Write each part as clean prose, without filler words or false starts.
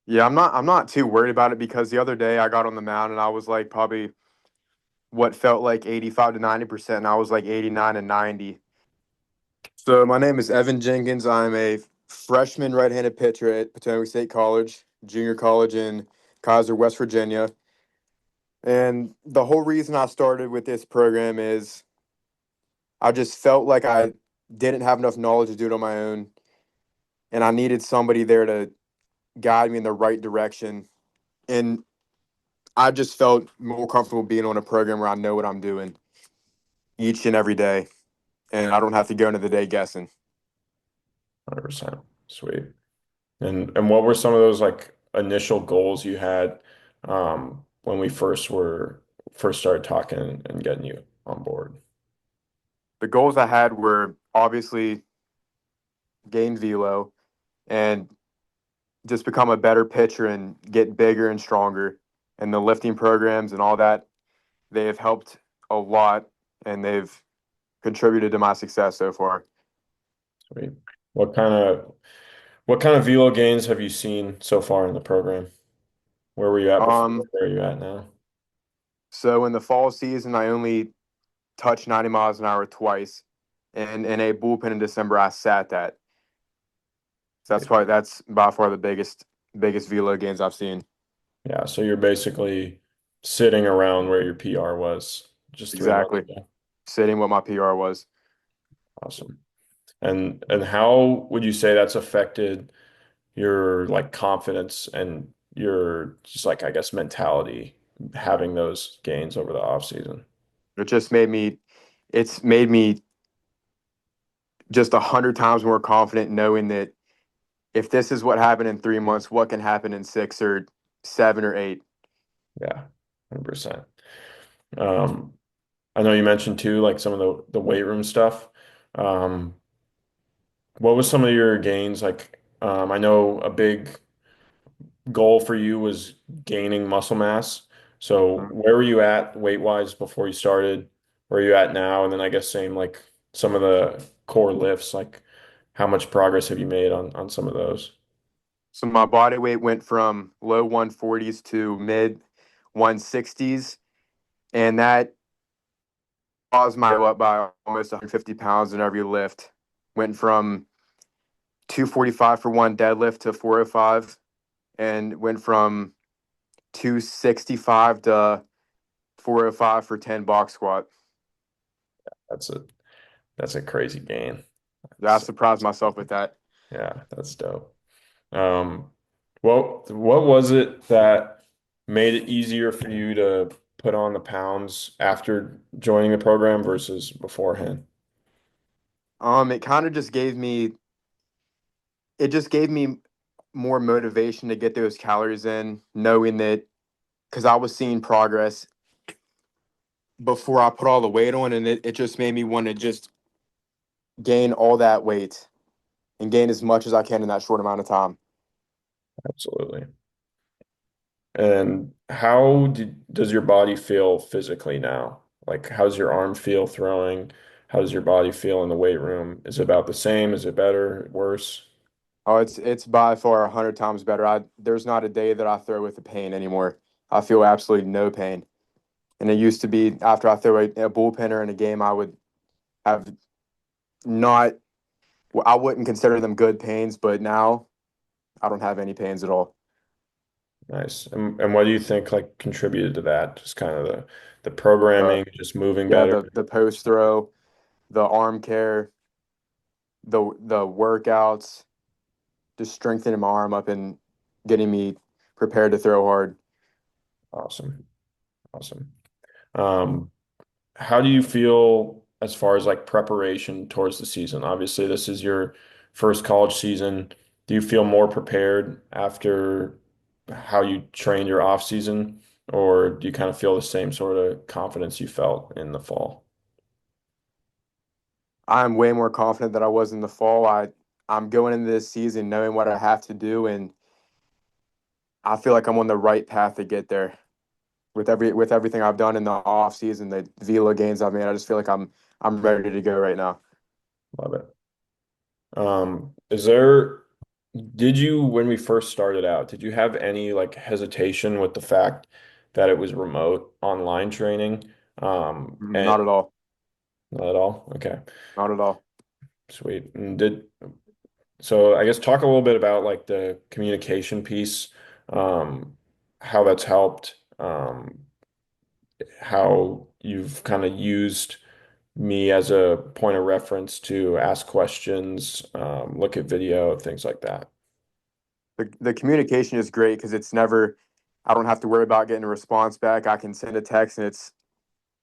Yeah, I'm not too worried about it because the other day I got on the mound and I was like probably what felt like 85 to 90%, and I was like 89 and 90. So my name is Evan Jenkins. I'm a freshman right-handed pitcher at Potomac State College, junior college in Kaiser, West Virginia. And the whole reason I started with this program is I just felt like I didn't have enough knowledge to do it on my own, and I needed somebody there to guide me in the right direction. And I just felt more comfortable being on a program where I know what I'm doing each and every day, and I don't have to go into the day guessing. 100%. Sweet. And what were some of those like initial goals you had when we first started talking and getting you on board? The goals I had were obviously gain velo and just become a better pitcher and get bigger and stronger. And the lifting programs and all that, they have helped a lot, and they've contributed to my success so far. Sweet. What kind of what kind of velo gains have you seen so far in the program? Where were you at before? Um, Where are you at now? so in the fall season, I only touched 90 miles an hour twice, and in a bullpen in December, I sat that. So that's by far the biggest velo gains I've seen. Yeah, so you're basically sitting around where your PR was just 3 months Exactly, ago. sitting what my PR was. Awesome. And how would you say that's affected your like confidence and your just like I guess mentality having those gains over the off season? It just made me, it's made me just 100 times more confident knowing that if this is what happened in 3 months, what can happen in 6 or 7 or 8? Yeah, 100%. Um, I know you mentioned too, like some of the weight room stuff. Um, what was some of your gains? Like, I know a big goal for you was gaining muscle mass. So Mhm. where were you at weight wise before you started? Where are you at now? And then I guess same like some of the core lifts, like how much progress have you made on some of those? So my body weight went from low 140s to mid 160s, and that caused my up by almost 150 pounds in every lift. Went from 245 for one deadlift to 405, and went from 265 to 405 for 10 box squat. That's a that's a crazy gain. I So, surprised myself with that. yeah, that's dope. Um, what was it that made it easier for you to put on the pounds after joining the program versus beforehand? It kind of just gave me it just gave me more motivation to get those calories in, knowing that because I was seeing progress before I put all the weight on, and it just made me want to just gain all that weight and gain as much as I can in that short amount of time. Absolutely. And does your body feel physically now? Like, how's your arm feel throwing? How does your body feel in the weight room? Is it about the same? Is it better, worse? Oh, it's by far 100 times better. There's not a day that I throw with a pain anymore. I feel absolutely no pain. And it used to be after I throw a bullpenner in a game, I would have not. Well, I wouldn't consider them good pains, but now I don't have any pains at all. Nice. And what do you think like contributed to that? Just kind of the Uh, programming, just moving yeah, better. the post throw, the arm care, the workouts, just strengthening my arm up and getting me prepared to throw hard. Awesome. Awesome. Um, how do you feel as far as like preparation towards the season? Obviously, this is your first college season. Do you feel more prepared after how you trained your off season, or do you kind of feel the same sort of confidence you felt in the fall? I'm way more confident than I was in the fall. I'm going into this season knowing what I have to do, and I feel like I'm on the right path to get there. With everything I've done in the off season, the velo gains I've made, I just feel like I'm ready to go right now. Love it. Is there Did you, when we first started out, did you have any like hesitation with the fact that it was remote online training? And Not at all. not at all. Okay, Not at all. sweet. And so I guess talk a little bit about like the communication piece, how that's helped, how you've kind of used me as a point of reference to ask questions, look at video, things like that. The communication is great because it's never, I don't have to worry about getting a response back. I can send a text and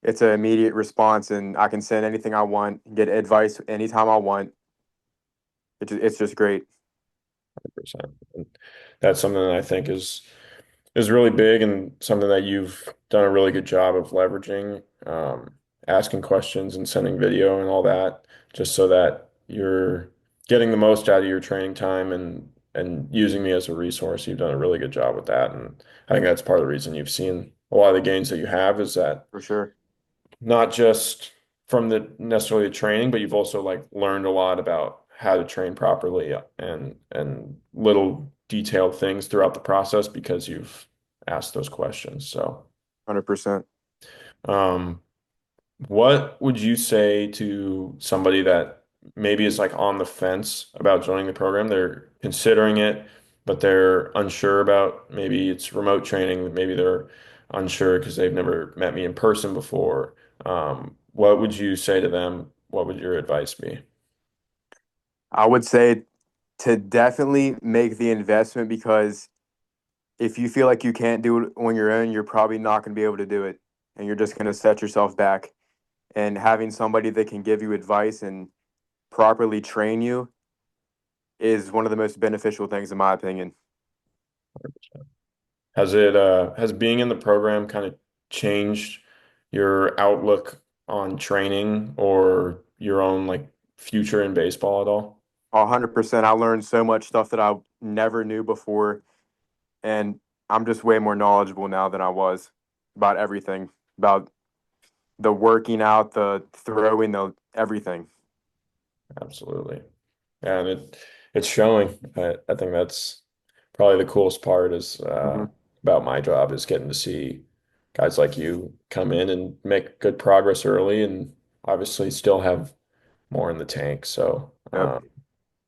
it's an immediate response, and I can send anything I want, get advice anytime I want. It's just great. 100%. And that's something that I think is really big and something that you've done a really good job of leveraging, asking questions and sending video and all that, just so that you're getting the most out of your training time and using me as a resource. You've done a really good job with that, and I think that's part of the reason you've seen a lot of the gains that you have is that For sure. not just from the necessarily the training, but you've also like learned a lot about how to train properly and little detailed things throughout the process because you've asked those questions. So, 100%. um, what would you say to somebody that maybe is like on the fence about joining the program? They're considering it, but they're unsure about maybe it's remote training, maybe they're unsure because they've never met me in person before. What would you say to them? What would your advice be? I would say to definitely make the investment because if you feel like you can't do it on your own, you're probably not going to be able to do it. And you're just going to set yourself back. And having somebody that can give you advice and properly train you is one of the most beneficial things, in my opinion. Has being in the program kind of changed your outlook on training or your own like future in baseball at all? 100%. I learned so much stuff that I never knew before. And I'm just way more knowledgeable now than I was about everything, about the working out, the throwing, the everything. Absolutely. And it's showing. I think that's probably the coolest part is Hmm. about my job is getting to see guys like you come in and make good progress early and obviously still have more in the tank. So Yep.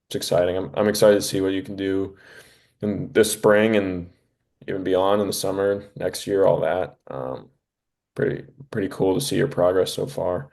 it's exciting. I'm excited to see what you can do in this spring and even beyond in the summer, next year, all that. Pretty cool to see your progress so far.